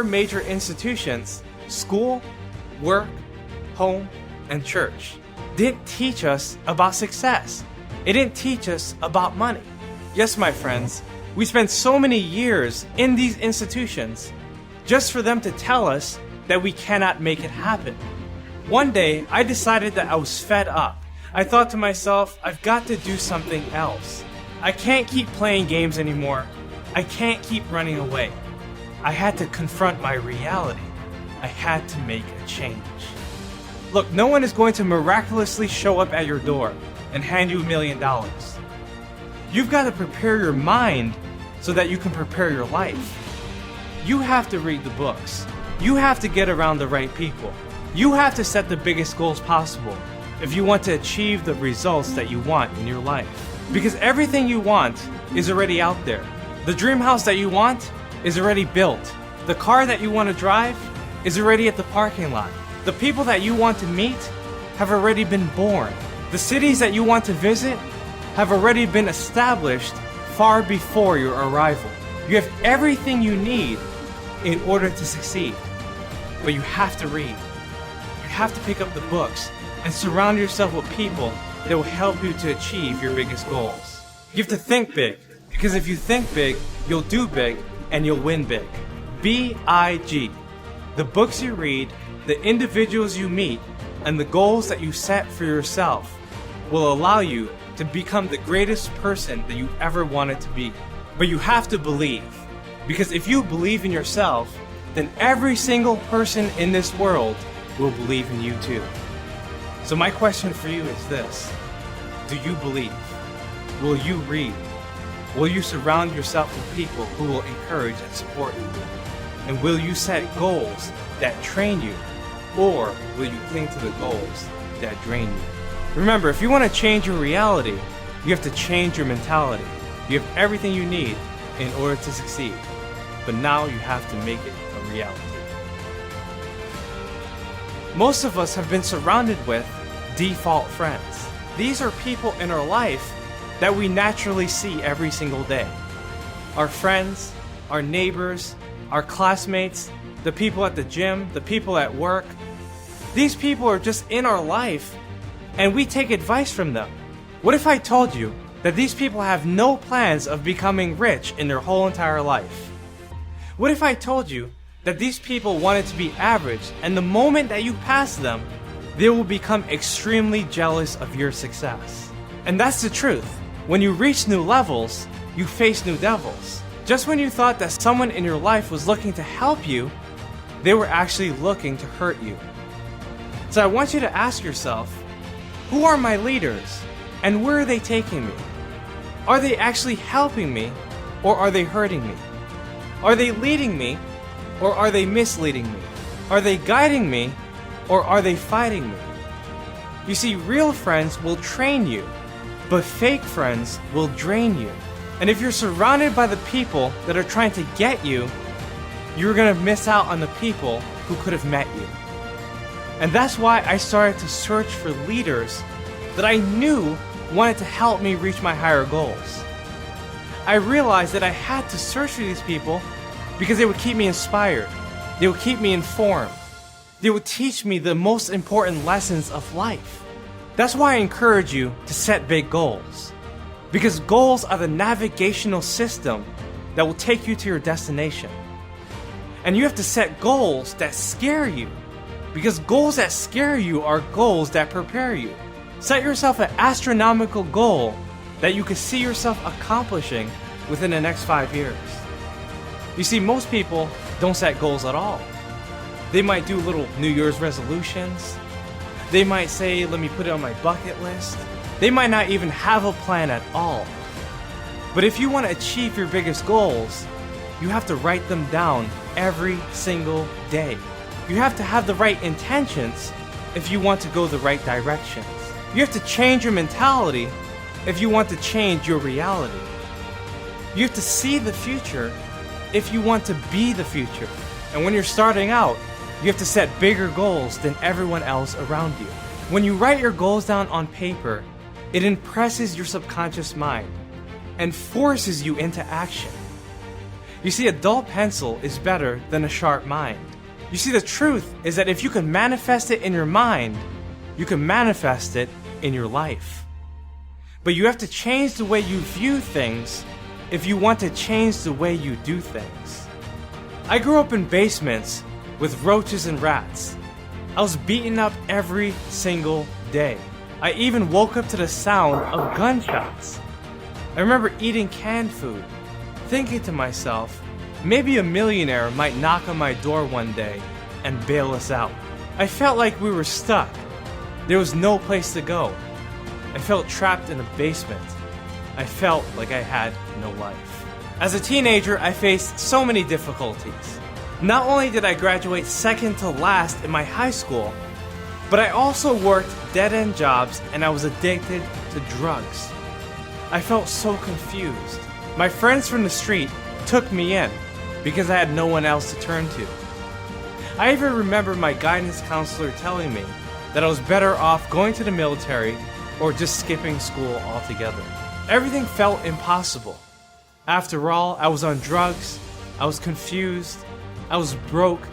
four major institutions: school, work, home, and church. Didn't teach us about success. It didn't teach us about money. Yes, my friends, we spent so many years in these institutions just for them to tell us that we cannot make it happen. One day, I decided that I was fed up. I thought to myself, I've got to do something else. I can't keep playing games anymore. I can't keep running away. I had to confront my reality. I had to make a change. Look, no one is going to miraculously show up at your door and hand you $1 million. You've got to prepare your mind so that you can prepare your life. You have to read the books. You have to get around the right people. You have to set the biggest goals possible if you want to achieve the results that you want in your life. Because everything you want is already out there. The dream house that you want is already built. The car that you want to drive is already at the parking lot. The people that you want to meet have already been born. The cities that you want to visit have already been established far before your arrival. You have everything you need in order to succeed. But you have to read. You have to pick up the books and surround yourself with people that will help you to achieve your biggest goals. You have to think big, because if you think big, you'll do big and you'll win big. BIG. The books you read, the individuals you meet, and the goals that you set for yourself will allow you to become the greatest person that you ever wanted to be. But you have to believe, because if you believe in yourself, then every single person in this world will believe in you too. So my question for you is this: do you believe? Will you read? Will you surround yourself with people who will encourage and support you? And will you set goals that train you, or will you cling to the goals that drain you? Remember, if you want to change your reality, you have to change your mentality. You have everything you need in order to succeed, but now you have to make it a reality. Most of us have been surrounded with default friends. These are people in our life that we naturally see every single day. Our friends, our neighbors, our classmates, the people at the gym, the people at work. These people are just in our life, and we take advice from them. What if I told you that these people have no plans of becoming rich in their whole entire life? What if I told you that these people wanted to be average, and the moment that you pass them, they will become extremely jealous of your success? And that's the truth. When you reach new levels, you face new devils. Just when you thought that someone in your life was looking to help you, they were actually looking to hurt you. So I want you to ask yourself, who are my leaders, and where are they taking me? Are they actually helping me, or are they hurting me? Are they leading me, or are they misleading me? Are they guiding me, or are they fighting me? You see, real friends will train you, but fake friends will drain you. And if you're surrounded by the people that are trying to get you, you're gonna miss out on the people who could have met you. And that's why I started to search for leaders that I knew wanted to help me reach my higher goals. I realized that I had to search for these people because they would keep me inspired. They would keep me informed. They would teach me the most important lessons of life. That's why I encourage you to set big goals. Because goals are the navigational system that will take you to your destination. And you have to set goals that scare you. Because goals that scare you are goals that prepare you. Set yourself an astronomical goal that you can see yourself accomplishing within the next 5 years. You see, most people don't set goals at all. They might do little New Year's resolutions. They might say, let me put it on my bucket list. They might not even have a plan at all. But if you want to achieve your biggest goals, you have to write them down every single day. You have to have the right intentions if you want to go the right directions. You have to change your mentality if you want to change your reality. You have to see the future if you want to be the future. And when you're starting out, you have to set bigger goals than everyone else around you. When you write your goals down on paper, it impresses your subconscious mind and forces you into action. You see, a dull pencil is better than a sharp mind. You see, the truth is that if you can manifest it in your mind, you can manifest it in your life. But you have to change the way you view things if you want to change the way you do things. I grew up in basements with roaches and rats. I was beaten up every single day. I even woke up to the sound of gunshots. I remember eating canned food, thinking to myself, maybe a millionaire might knock on my door one day and bail us out. I felt like we were stuck. There was no place to go. I felt trapped in a basement. I felt like I had no life. As a teenager, I faced so many difficulties. Not only did I graduate second to last in my high school, but I also worked dead-end jobs and I was addicted to drugs. I felt so confused. My friends from the street took me in because I had no one else to turn to. I even remember my guidance counselor telling me that I was better off going to the military or just skipping school altogether. Everything felt impossible. After all, I was on drugs, I was confused, I was broke,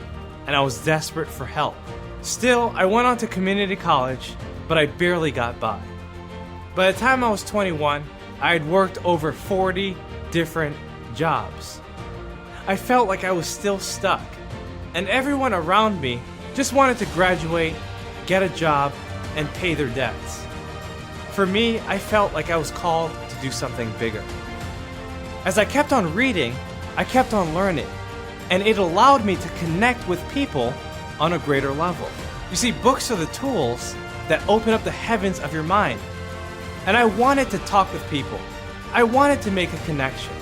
and I was desperate for help. Still, I went on to community college, but I barely got by. By the time I was 21, I had worked over 40 different jobs. I felt like I was still stuck, and everyone around me just wanted to graduate, get a job, and pay their debts. For me, I felt like I was called to do something bigger. As I kept on reading, I kept on learning, and it allowed me to connect with people on a greater level. You see, books are the tools that open up the heavens of your mind. And I wanted to talk with people. I wanted to make a connection.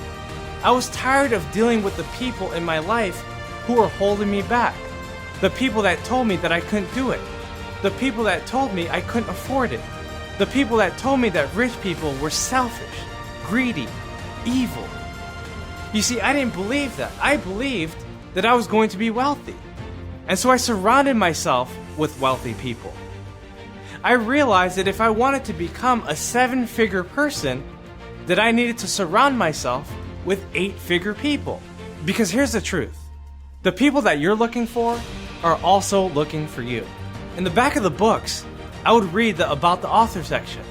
I was tired of dealing with the people in my life who were holding me back. The people that told me that I couldn't do it. The people that told me I couldn't afford it. The people that told me that rich people were selfish, greedy, evil. You see, I didn't believe that. I believed that I was going to be wealthy. And so I surrounded myself with wealthy people. I realized that if I wanted to become a 7-figure person, that I needed to surround myself with 8-figure people. Because here's the truth. The people that you're looking for are also looking for you. In the back of the books, I would read the About the Author section.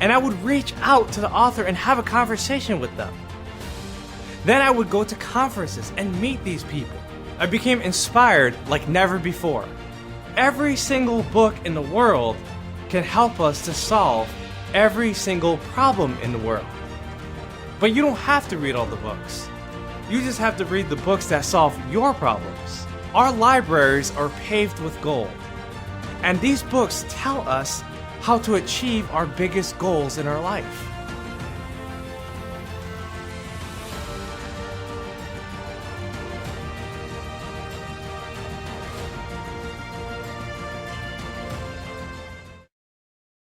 And I would reach out to the author and have a conversation with them. Then I would go to conferences and meet these people. I became inspired like never before. Every single book in the world can help us to solve every single problem in the world. But you don't have to read all the books. You just have to read the books that solve your problems. Our libraries are paved with gold. And these books tell us how to achieve our biggest goals in our life.